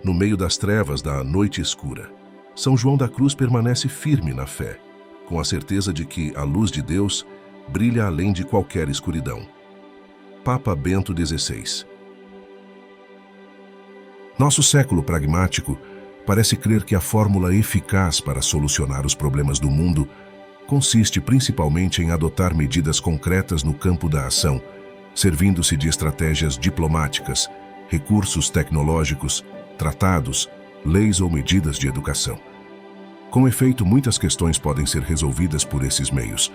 no meio das trevas da noite escura, São João da Cruz permanece firme na fé, com a certeza de que a luz de Deus brilha além de qualquer escuridão. Papa Bento XVI. Nosso século pragmático parece crer que a fórmula eficaz para solucionar os problemas do mundo consiste principalmente em adotar medidas concretas no campo da ação, servindo-se de estratégias diplomáticas, recursos tecnológicos, tratados, leis ou medidas de educação. Com efeito, muitas questões podem ser resolvidas por esses meios,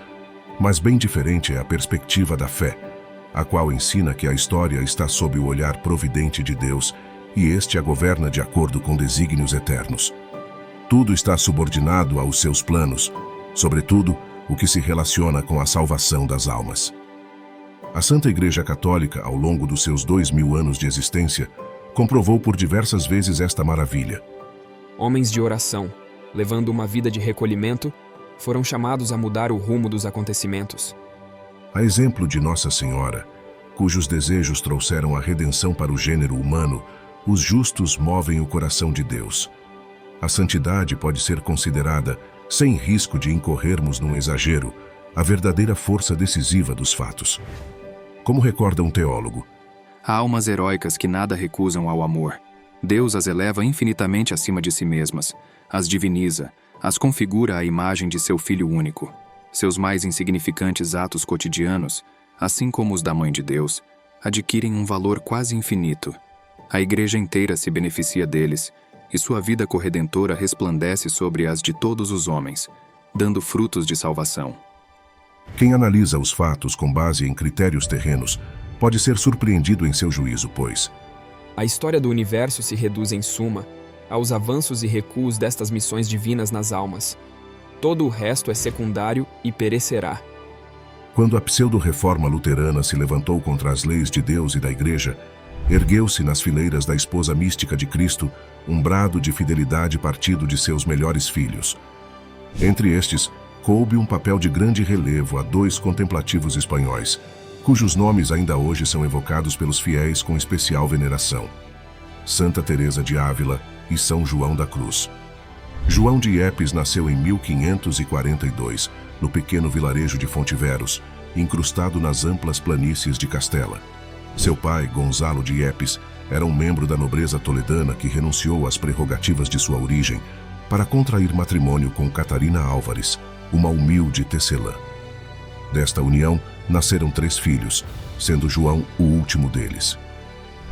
mas bem diferente é a perspectiva da fé, a qual ensina que a história está sob o olhar providente de Deus e este a governa de acordo com desígnios eternos. Tudo está subordinado aos seus planos, sobretudo o que se relaciona com a salvação das almas. A Santa Igreja Católica, ao longo dos seus 2000 anos de existência, comprovou por diversas vezes esta maravilha. Homens de oração, levando uma vida de recolhimento, foram chamados a mudar o rumo dos acontecimentos. A exemplo de Nossa Senhora, cujos desejos trouxeram a redenção para o gênero humano, os justos movem o coração de Deus. A santidade pode ser considerada, sem risco de incorrermos num exagero, a verdadeira força decisiva dos fatos. Como recorda um teólogo, há almas heróicas que nada recusam ao amor. Deus as eleva infinitamente acima de si mesmas, as diviniza, as configura à imagem de seu Filho único. Seus mais insignificantes atos cotidianos, assim como os da Mãe de Deus, adquirem um valor quase infinito. A Igreja inteira se beneficia deles, e sua vida corredentora resplandece sobre as de todos os homens, dando frutos de salvação. Quem analisa os fatos com base em critérios terrenos pode ser surpreendido em seu juízo, pois A história do universo se reduz, em suma, aos avanços e recuos destas missões divinas nas almas. Todo o resto é secundário e perecerá. quando a pseudo-reforma luterana se levantou contra as leis de Deus e da Igreja, ergueu-se nas fileiras da esposa mística de Cristo um brado de fidelidade partido de seus melhores filhos. Entre estes, coube um papel de grande relevo a dois contemplativos espanhóis, cujos nomes ainda hoje são evocados pelos fiéis com especial veneração: Santa Teresa de Ávila e São João da Cruz. João de Yepes nasceu em 1542, no pequeno vilarejo de Fontiveros, incrustado nas amplas planícies de Castela. Seu pai, Gonzalo de Yepes, era um membro da nobreza toledana que renunciou às prerrogativas de sua origem para contrair matrimônio com Catarina Álvares, uma humilde tecelã. Desta união, nasceram 3 filhos, sendo João o último deles.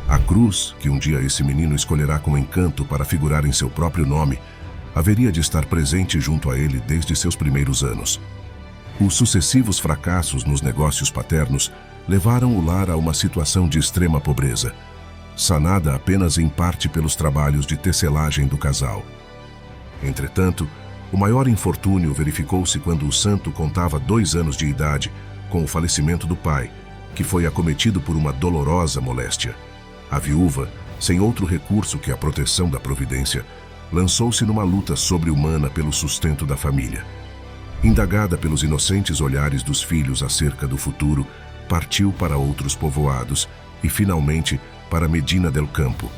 A cruz, que um dia esse menino escolherá com encanto para figurar em seu próprio nome, haveria de estar presente junto a ele desde seus primeiros anos. Os sucessivos fracassos nos negócios paternos levaram o lar a uma situação de extrema pobreza, sanada apenas em parte pelos trabalhos de tecelagem do casal. Entretanto, o maior infortúnio verificou-se quando o santo contava 2 anos de idade, com o falecimento do pai, que foi acometido por uma dolorosa moléstia. A viúva, sem outro recurso que a proteção da providência, lançou-se numa luta sobre-humana pelo sustento da família. Indagada pelos inocentes olhares dos filhos acerca do futuro, partiu para outros povoados e, finalmente, para Medina del Campo,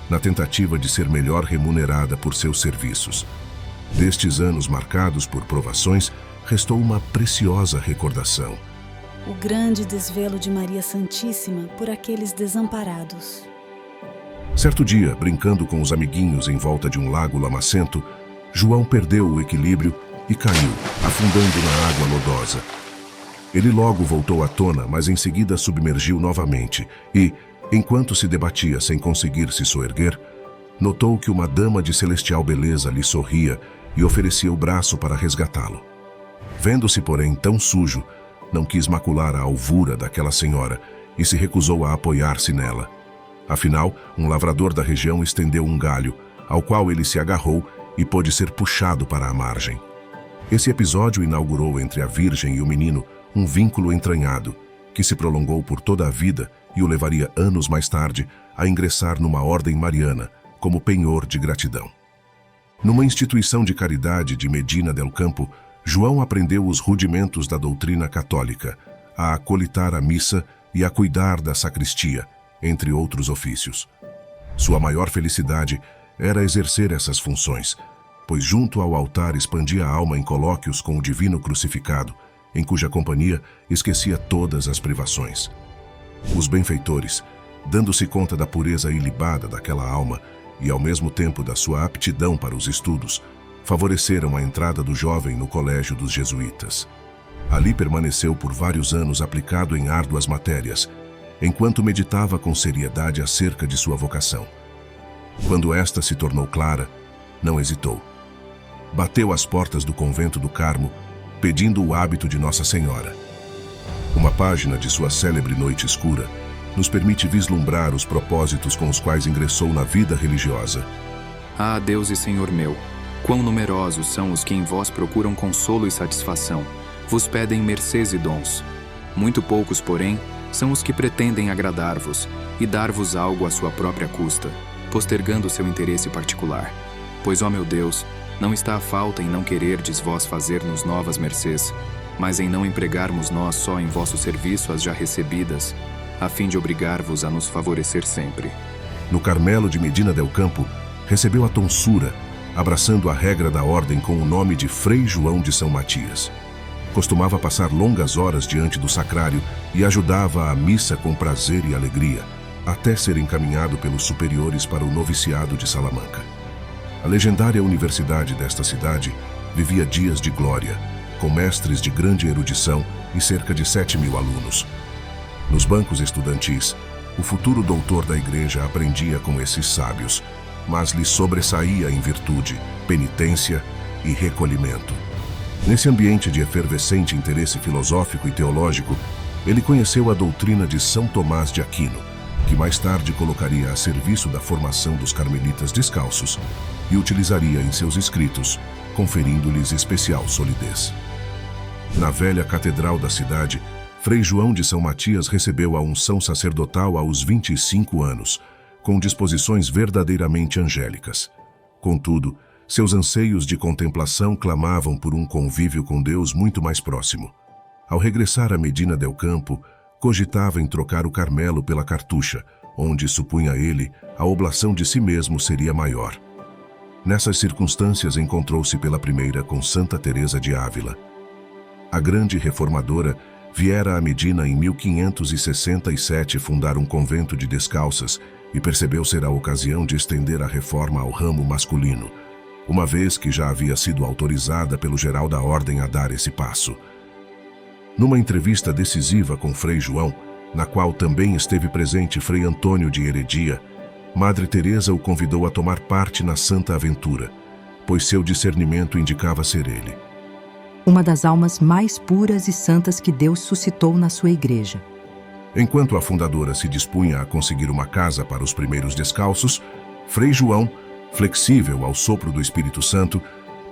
na tentativa de ser melhor remunerada por seus serviços. Destes anos marcados por provações, restou uma preciosa recordação: o grande desvelo de Maria Santíssima por aqueles desamparados. Certo dia, brincando com os amiguinhos em volta de um lago lamacento, João perdeu o equilíbrio e caiu, afundando na água lodosa. Ele logo voltou à tona, mas em seguida submergiu novamente e, enquanto se debatia sem conseguir se soerguer, notou que uma dama de celestial beleza lhe sorria e oferecia o braço para resgatá-lo. Vendo-se, porém, tão sujo, não quis macular a alvura daquela senhora e se recusou a apoiar-se nela. Afinal, um lavrador da região estendeu um galho, ao qual ele se agarrou e pôde ser puxado para a margem. Esse episódio inaugurou entre a Virgem e o menino um vínculo entranhado, que se prolongou por toda a vida e o levaria anos mais tarde a ingressar numa ordem mariana, como penhor de gratidão. Numa instituição de caridade de Medina del Campo, João aprendeu os rudimentos da doutrina católica, a acolitar a missa e a cuidar da sacristia, entre outros ofícios. Sua maior felicidade era exercer essas funções, pois junto ao altar expandia a alma em colóquios com o divino crucificado, em cuja companhia esquecia todas as privações. Os benfeitores, dando-se conta da pureza ilibada daquela alma e ao mesmo tempo da sua aptidão para os estudos, favoreceram a entrada do jovem no colégio dos jesuítas. Ali permaneceu por vários anos aplicado em árduas matérias, enquanto meditava com seriedade acerca de sua vocação. Quando esta se tornou clara, não hesitou. Bateu às portas do convento do Carmo, pedindo o hábito de Nossa Senhora. Uma página de sua célebre Noite Escura nos permite vislumbrar os propósitos com os quais ingressou na vida religiosa. Ah, Deus e Senhor meu, quão numerosos são os que em vós procuram consolo e satisfação, vos pedem mercês e dons. Muito poucos, porém, são os que pretendem agradar-vos e dar-vos algo à sua própria custa, postergando seu interesse particular. Pois, ó meu Deus, não está a falta em não quererdes vós fazer-nos novas mercês, mas em não empregarmos nós só em vosso serviço as já recebidas, a fim de obrigar-vos a nos favorecer sempre. No Carmelo de Medina del Campo, recebeu a tonsura, abraçando a regra da ordem com o nome de Frei João de São Matias. Costumava passar longas horas diante do sacrário e ajudava à missa com prazer e alegria, até ser encaminhado pelos superiores para o noviciado de Salamanca. A legendária universidade desta cidade vivia dias de glória, com mestres de grande erudição e cerca de 7.000 alunos. Nos bancos estudantis, o futuro doutor da igreja aprendia com esses sábios, mas lhe sobressaía em virtude, penitência e recolhimento. Nesse ambiente de efervescente interesse filosófico e teológico, ele conheceu a doutrina de São Tomás de Aquino, que mais tarde colocaria a serviço da formação dos carmelitas descalços e utilizaria em seus escritos, conferindo-lhes especial solidez. Na velha catedral da cidade, Frei João de São Matias recebeu a unção sacerdotal aos 25 anos, com disposições verdadeiramente angélicas. Contudo, seus anseios de contemplação clamavam por um convívio com Deus muito mais próximo. Ao regressar a Medina del Campo, cogitava em trocar o Carmelo pela Cartucha, onde, supunha ele, a oblação de si mesmo seria maior. Nessas circunstâncias encontrou-se pela primeira com Santa Teresa de Ávila. A grande reformadora viera a Medina em 1567 fundar um convento de descalças e percebeu ser a ocasião de estender a reforma ao ramo masculino, uma vez que já havia sido autorizada pelo geral da ordem a dar esse passo. Numa entrevista decisiva com Frei João, na qual também esteve presente Frei Antônio de Heredia, Madre Teresa o convidou a tomar parte na santa aventura, pois seu discernimento indicava ser ele uma das almas mais puras e santas que Deus suscitou na sua igreja. Enquanto a fundadora se dispunha a conseguir uma casa para os primeiros descalços, Frei João, flexível ao sopro do Espírito Santo,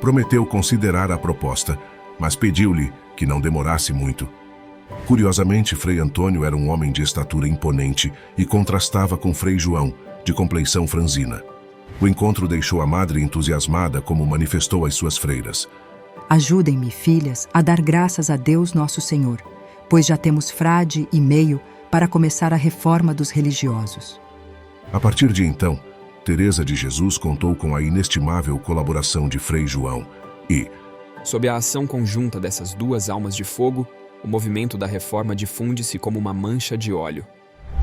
prometeu considerar a proposta, mas pediu-lhe que não demorasse muito. Curiosamente, Frei Antônio era um homem de estatura imponente e contrastava com Frei João, de compleição franzina. O encontro deixou a madre entusiasmada, como manifestou às suas freiras. Ajudem-me, filhas, a dar graças a Deus nosso Senhor, pois já temos frade e meio para começar a reforma dos religiosos. A partir de então, Teresa de Jesus contou com a inestimável colaboração de Frei João e, sob a ação conjunta dessas duas almas de fogo, o movimento da reforma difunde-se como uma mancha de óleo.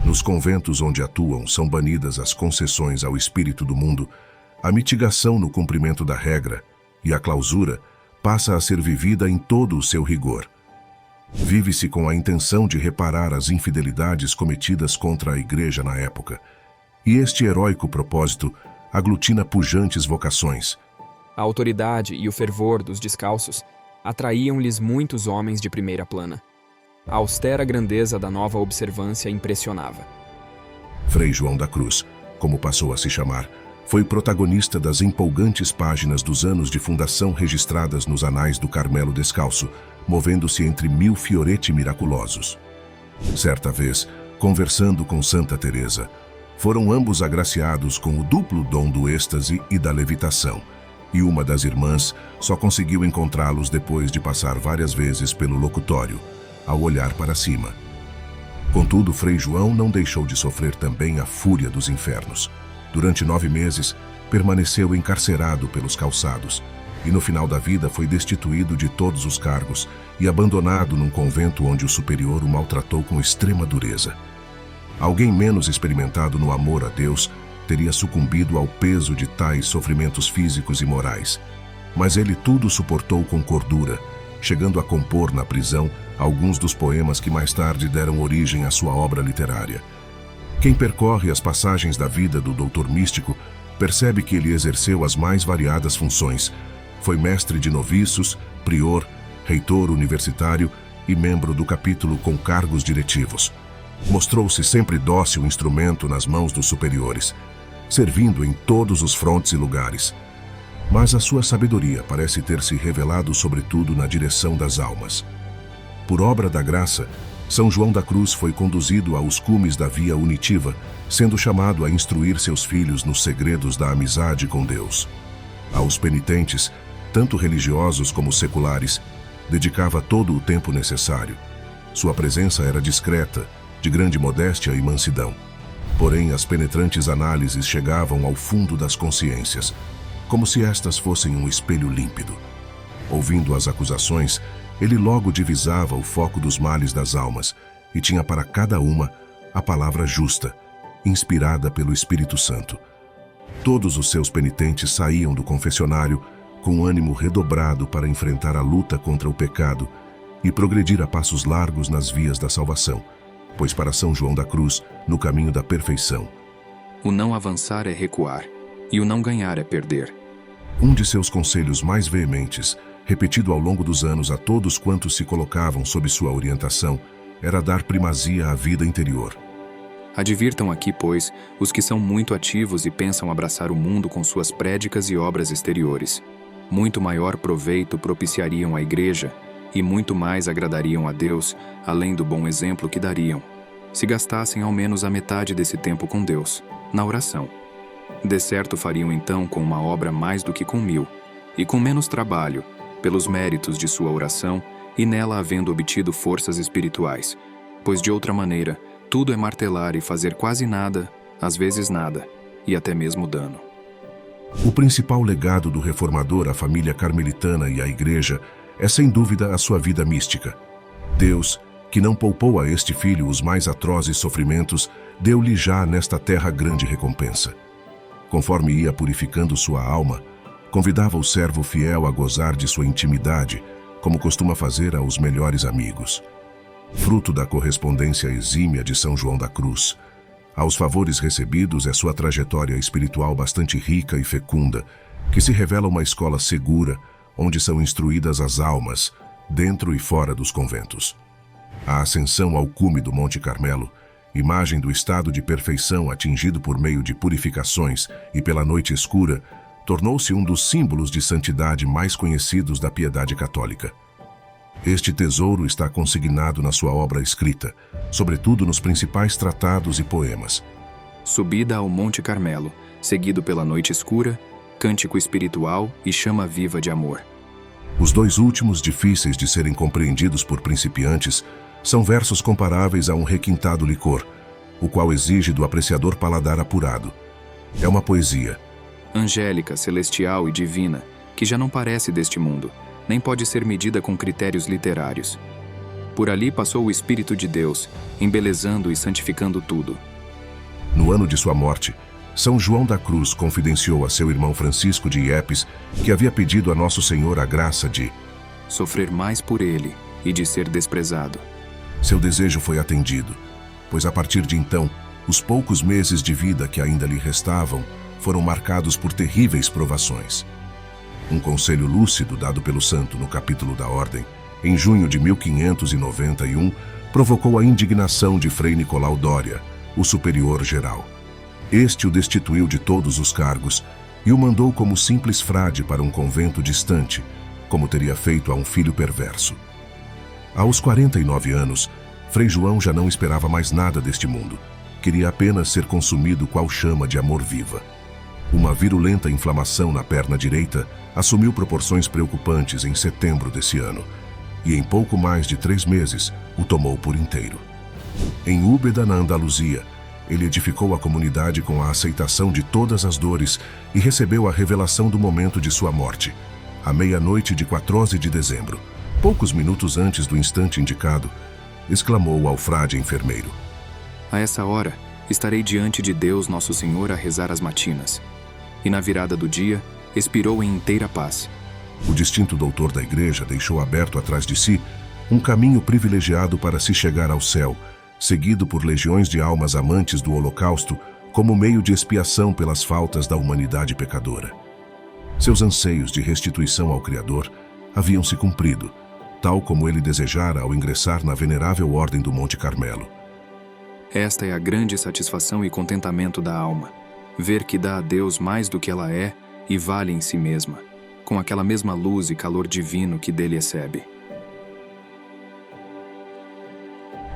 Nos conventos onde atuam são banidas as concessões ao espírito do mundo, a mitigação no cumprimento da regra e a clausura passa a ser vivida em todo o seu rigor. Vive-se com a intenção de reparar as infidelidades cometidas contra a Igreja na época, e este heróico propósito aglutina pujantes vocações. A autoridade e o fervor dos descalços atraíam-lhes muitos homens de primeira plana. A austera grandeza da nova observância impressionava. Frei João da Cruz, como passou a se chamar, foi protagonista das empolgantes páginas dos anos de fundação registradas nos anais do Carmelo Descalço, movendo-se entre 1000 fioreti miraculosos. Certa vez, conversando com Santa Teresa, foram ambos agraciados com o duplo dom do êxtase e da levitação, e uma das irmãs só conseguiu encontrá-los depois de passar várias vezes pelo locutório, ao olhar para cima. Contudo, Frei João não deixou de sofrer também a fúria dos infernos. Durante 9 meses, permaneceu encarcerado pelos calçados e no final da vida foi destituído de todos os cargos e abandonado num convento onde o superior o maltratou com extrema dureza. Alguém menos experimentado no amor a Deus teria sucumbido ao peso de tais sofrimentos físicos e morais, mas ele tudo suportou com cordura, chegando a compor na prisão alguns dos poemas que mais tarde deram origem à sua obra literária. Quem percorre as passagens da vida do doutor místico percebe que ele exerceu as mais variadas funções. Foi mestre de noviços, prior, reitor universitário e membro do capítulo com cargos diretivos. Mostrou-se sempre dócil instrumento nas mãos dos superiores, servindo em todos os frontes e lugares. Mas a sua sabedoria parece ter se revelado sobretudo na direção das almas. Por obra da graça, São João da Cruz foi conduzido aos cumes da via unitiva, sendo chamado a instruir seus filhos nos segredos da amizade com Deus. Aos penitentes, tanto religiosos como seculares, dedicava todo o tempo necessário. Sua presença era discreta, de grande modéstia e mansidão. Porém, as penetrantes análises chegavam ao fundo das consciências, como se estas fossem um espelho límpido. Ouvindo as acusações, ele logo divisava o foco dos males das almas e tinha para cada uma a palavra justa, inspirada pelo Espírito Santo. Todos os seus penitentes saíam do confessionário com ânimo redobrado para enfrentar a luta contra o pecado e progredir a passos largos nas vias da salvação, pois para São João da Cruz, no caminho da perfeição, O não avançar é recuar, e o não ganhar é perder. um de seus conselhos mais veementes, repetido ao longo dos anos a todos quantos se colocavam sob sua orientação, era dar primazia à vida interior. Advirtam aqui, pois, os que são muito ativos e pensam abraçar o mundo com suas prédicas e obras exteriores. Muito maior proveito propiciariam à Igreja e muito mais agradariam a Deus, além do bom exemplo que dariam, se gastassem ao menos a metade desse tempo com Deus, na oração. De certo fariam então com uma obra mais do que com 1000, e com menos trabalho, pelos méritos de sua oração e nela havendo obtido forças espirituais, pois de outra maneira, tudo é martelar e fazer quase nada, às vezes nada, e até mesmo dano. O principal legado do reformador à família carmelitana e à Igreja é sem dúvida a sua vida mística. Deus, que não poupou a este filho os mais atrozes sofrimentos, deu-lhe já nesta terra grande recompensa. Conforme ia purificando sua alma, convidava o servo fiel a gozar de sua intimidade, como costuma fazer aos melhores amigos. Fruto da correspondência exímia de São João da Cruz, aos favores recebidos é sua trajetória espiritual bastante rica e fecunda, que se revela uma escola segura, onde são instruídas as almas, dentro e fora dos conventos. A ascensão ao cume do Monte Carmelo, imagem do estado de perfeição atingido por meio de purificações e pela noite escura, tornou-se um dos símbolos de santidade mais conhecidos da piedade católica. Este tesouro está consignado na sua obra escrita, sobretudo nos principais tratados e poemas. Subida ao Monte Carmelo, seguido pela noite escura, cântico espiritual e chama viva de amor. Os dois últimos, difíceis de serem compreendidos por principiantes, são versos comparáveis a um requintado licor, o qual exige do apreciador paladar apurado. É uma poesia Angélica, celestial e divina, que já não parece deste mundo, nem pode ser medida com critérios literários. Por ali passou o Espírito de Deus, embelezando e santificando tudo. No ano de sua morte, São João da Cruz confidenciou a seu irmão Francisco de Iepes que havia pedido a Nosso Senhor a graça de sofrer mais por ele e de ser desprezado. Seu desejo foi atendido, pois a partir de então, os poucos meses de vida que ainda lhe restavam foram marcados por terríveis provações. Um conselho lúcido dado pelo santo no capítulo da Ordem, em junho de 1591, provocou a indignação de Frei Nicolau Doria, o superior geral. Este o destituiu de todos os cargos e o mandou como simples frade para um convento distante, como teria feito a um filho perverso. Aos 49 anos, Frei João já não esperava mais nada deste mundo. Queria apenas ser consumido qual chama de amor viva. Uma virulenta inflamação na perna direita assumiu proporções preocupantes em setembro desse ano, e em pouco mais de 3 meses o tomou por inteiro. Em Úbeda, na Andaluzia, ele edificou a comunidade com a aceitação de todas as dores e recebeu a revelação do momento de sua morte, à meia-noite de 14 de dezembro, poucos minutos antes do instante indicado, exclamou ao frade enfermeiro: A essa hora, estarei diante de Deus Nosso Senhor a rezar as matinas. E na virada do dia, expirou em inteira paz. O distinto doutor da igreja deixou aberto atrás de si um caminho privilegiado para se chegar ao céu, seguido por legiões de almas amantes do holocausto como meio de expiação pelas faltas da humanidade pecadora. Seus anseios de restituição ao Criador haviam se cumprido, tal como ele desejara ao ingressar na venerável Ordem do Monte Carmelo. Esta é a grande satisfação e contentamento da alma, ver que dá a Deus mais do que ela é e vale em si mesma, com aquela mesma luz e calor divino que dele recebe.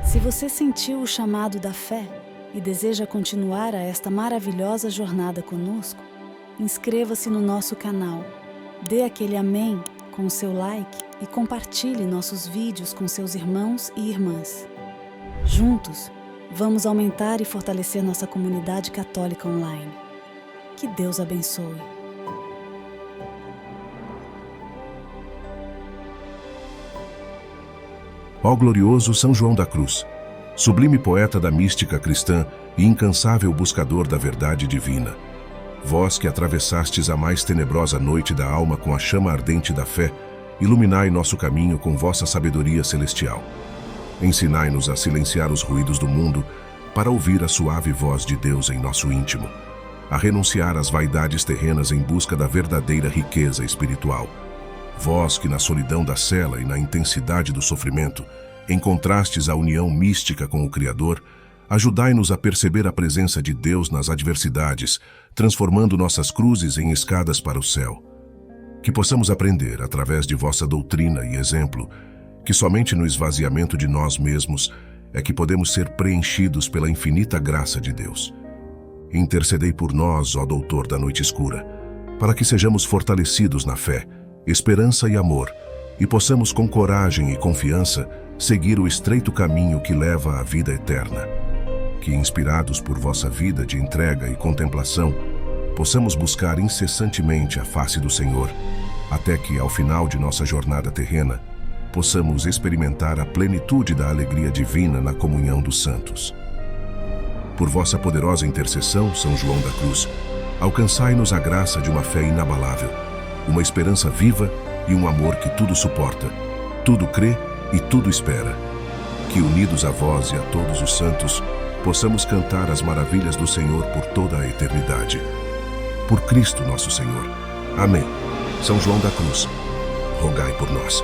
Se você sentiu o chamado da fé e deseja continuar a esta maravilhosa jornada conosco, inscreva-se no nosso canal, dê aquele amém com o seu like e compartilhe nossos vídeos com seus irmãos e irmãs. Juntos, vamos aumentar e fortalecer nossa comunidade católica online. Que Deus abençoe. Ó glorioso São João da Cruz, sublime poeta da mística cristã e incansável buscador da verdade divina, vós que atravessastes a mais tenebrosa noite da alma com a chama ardente da fé, iluminai nosso caminho com vossa sabedoria celestial. Ensinai-nos a silenciar os ruídos do mundo para ouvir a suave voz de Deus em nosso íntimo, a renunciar às vaidades terrenas em busca da verdadeira riqueza espiritual. Vós que na solidão da cela e na intensidade do sofrimento encontrastes a união mística com o Criador, ajudai-nos a perceber a presença de Deus nas adversidades, transformando nossas cruzes em escadas para o céu. Que possamos aprender, através de vossa doutrina e exemplo, que somente no esvaziamento de nós mesmos é que podemos ser preenchidos pela infinita graça de Deus. Intercedei por nós, ó Doutor da Noite Escura, para que sejamos fortalecidos na fé, esperança e amor, e possamos com coragem e confiança seguir o estreito caminho que leva à vida eterna. Que, inspirados por vossa vida de entrega e contemplação, possamos buscar incessantemente a face do Senhor, até que, ao final de nossa jornada terrena, possamos experimentar a plenitude da alegria divina na comunhão dos santos. Por vossa poderosa intercessão, São João da Cruz, alcançai-nos a graça de uma fé inabalável, uma esperança viva e um amor que tudo suporta, tudo crê e tudo espera. Que, unidos a vós e a todos os santos, possamos cantar as maravilhas do Senhor por toda a eternidade. Por Cristo nosso Senhor. Amém. São João da Cruz, rogai por nós.